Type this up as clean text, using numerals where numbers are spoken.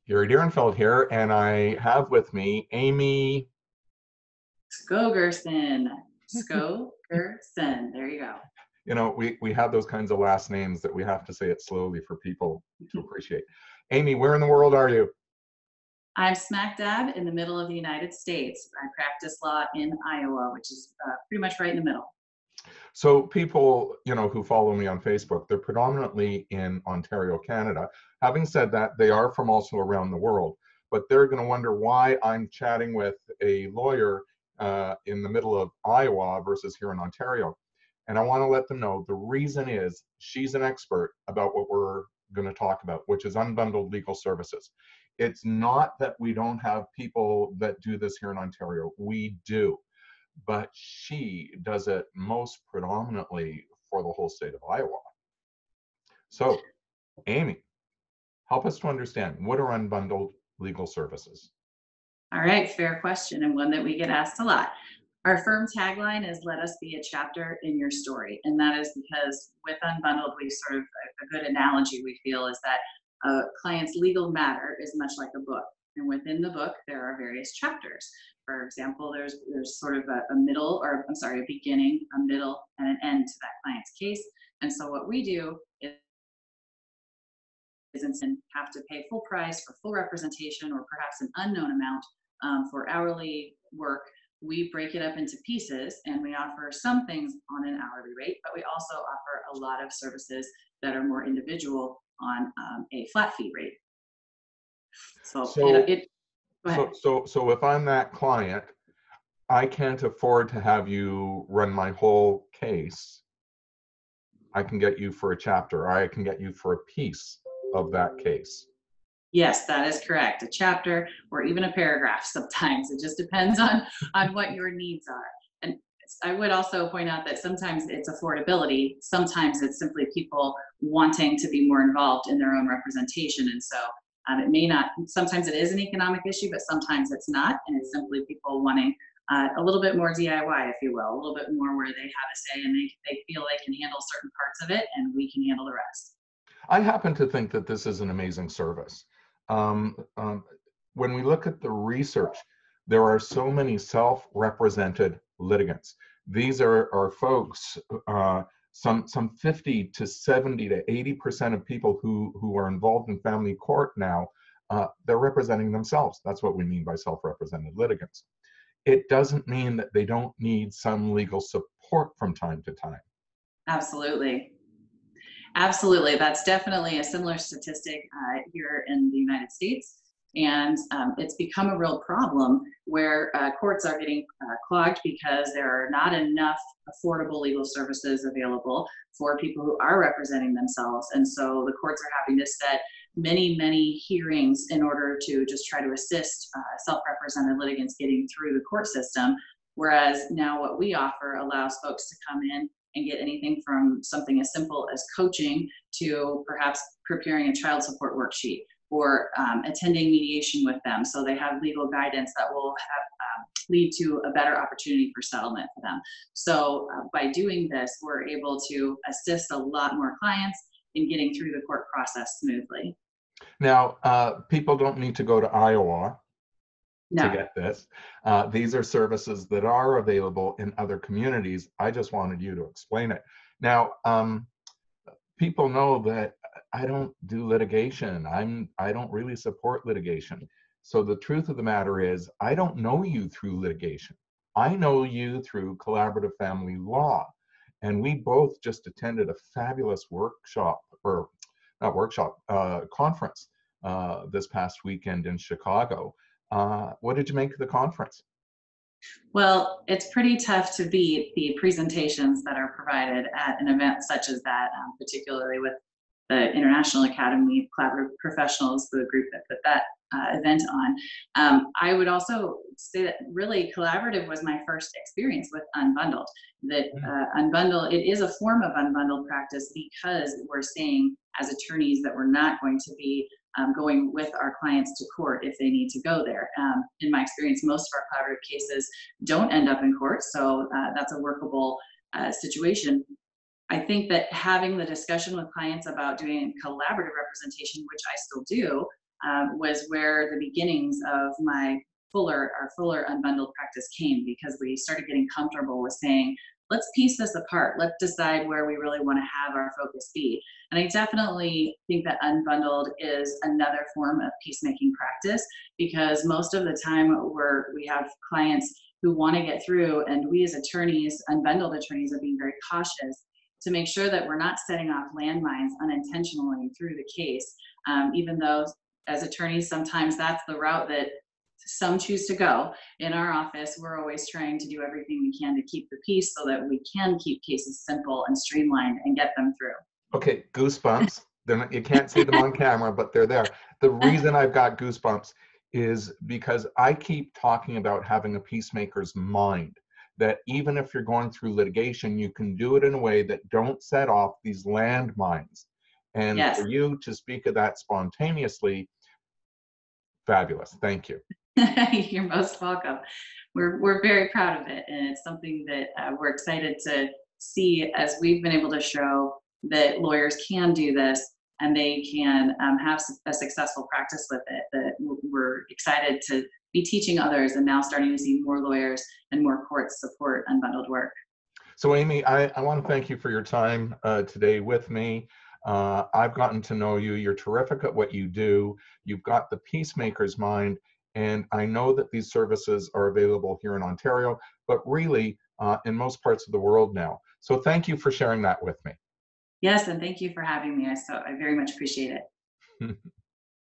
Gary Dierenfeld here, and I have with me Amy Skogerson. Skogerson. There you go. You know, we have those kinds of last names that we have to say it slowly for people to appreciate. Amy, where in the world are you? I'm smack dab in the middle of the United States. I practice law in Iowa, which is pretty much right in the middle. So people, who follow me on Facebook, they're predominantly in Ontario, Canada. Having said that, they are from also around the world, but they're going to wonder why I'm chatting with a lawyer in the middle of Iowa versus here in Ontario. And I want to let them know the reason is she's an expert about what we're going to talk about, which is unbundled legal services. It's not that we don't have people that do this here in Ontario. We do. But she does it most predominantly for the whole state of Iowa. So, Amy, help us to understand, what are unbundled legal services? All right, fair question, and one that we get asked a lot. Our firm tagline is "Let us be a chapter in your story," and that is because with Unbundled, we sort of, a good analogy we feel is that a client's legal matter is much like a book, and within the book there are various chapters. For example, there's sort of a middle, or I'm sorry, a beginning, a middle, and an end to that client's case. And so what we do is have to pay full price for full representation, or perhaps an unknown amount for hourly work. We break it up into pieces, and we offer some things on an hourly rate, but we also offer a lot of services that are more individual on a flat fee rate. So if I'm that client, I can't afford to have you run my whole case. I can get you for a chapter, or I can get you for a piece of that case. Yes, that is correct. A chapter or even a paragraph sometimes. It just depends on what your needs are. And I would also point out that sometimes it's affordability. Sometimes it's simply people wanting to be more involved in their own representation. And so it may not, sometimes it is an economic issue, but sometimes it's not. And it's simply people wanting a little bit more DIY, if you will, a little bit more where they have a say and they feel they can handle certain parts of it and we can handle the rest. I happen to think that this is an amazing service. When we look at the research, there are so many self-represented litigants. These are folks, some 50 to 70 to 80% of people who are involved in family court now, they're representing themselves. That's what we mean by self-represented litigants. It doesn't mean that they don't need some legal support from time to time. Absolutely. Absolutely. That's definitely a similar statistic here in the United States. And it's become a real problem where courts are getting clogged because there are not enough affordable legal services available for people who are representing themselves. And so the courts are having to set many, many hearings in order to just try to assist self-represented litigants getting through the court system. Whereas now what we offer allows folks to come in and get anything from something as simple as coaching to perhaps preparing a child support worksheet or attending mediation with them. So they have legal guidance that will lead to a better opportunity for settlement for them. So by doing this, we're able to assist a lot more clients in getting through the court process smoothly. Now, people don't need to go to Iowa No. to get this. These are services that are available in other communities. I just wanted you to explain it. Now, people know that I don't do litigation. I don't really support litigation. So the truth of the matter is, I don't know you through litigation. I know you through collaborative family law. And we both just attended a fabulous workshop, or not workshop, conference this past weekend in Chicago. What did you make of the conference? Well, it's pretty tough to beat the presentations that are provided at an event such as that, particularly with the International Academy of Collaborative Professionals, the group that put that event on. I would also say that really collaborative was my first experience with Unbundled. That Unbundled, it is a form of unbundled practice because we're saying as attorneys that we're not going to be going with our clients to court if they need to go there. In my experience, most of our collaborative cases don't end up in court, so that's a workable situation. I think that having the discussion with clients about doing collaborative representation, which I still do, was where the beginnings of our fuller unbundled practice came, because we started getting comfortable with saying, let's piece this apart. Let's decide where we really want to have our focus be. And I definitely think that unbundled is another form of peacemaking practice, because most of the time we have clients who want to get through, and we as attorneys, unbundled attorneys, are being very cautious to make sure that we're not setting off landmines unintentionally through the case, even though as attorneys, sometimes that's the route that some choose to go. In our office, we're always trying to do everything we can to keep the peace so that we can keep cases simple and streamlined and get them through. Okay, goosebumps. You can't see them on camera, but they're there. The reason I've got goosebumps is because I keep talking about having a peacemaker's mind, that even if you're going through litigation, you can do it in a way that don't set off these landmines. And Yes. for you to speak of that spontaneously, fabulous. Thank you. You're most welcome. We're very proud of it, and it's something that we're excited to see, as we've been able to show that lawyers can do this and they can have a successful practice with it. That we're excited to be teaching others, and now starting to see more lawyers and more courts support unbundled work. So Amy, I want to thank you for your time today with me. I've gotten to know you. You're terrific at what you do. You've got the peacemaker's mind. And I know that these services are available here in Ontario, but really in most parts of the world now. So thank you for sharing that with me. Yes, and thank you for having me. I very much appreciate it.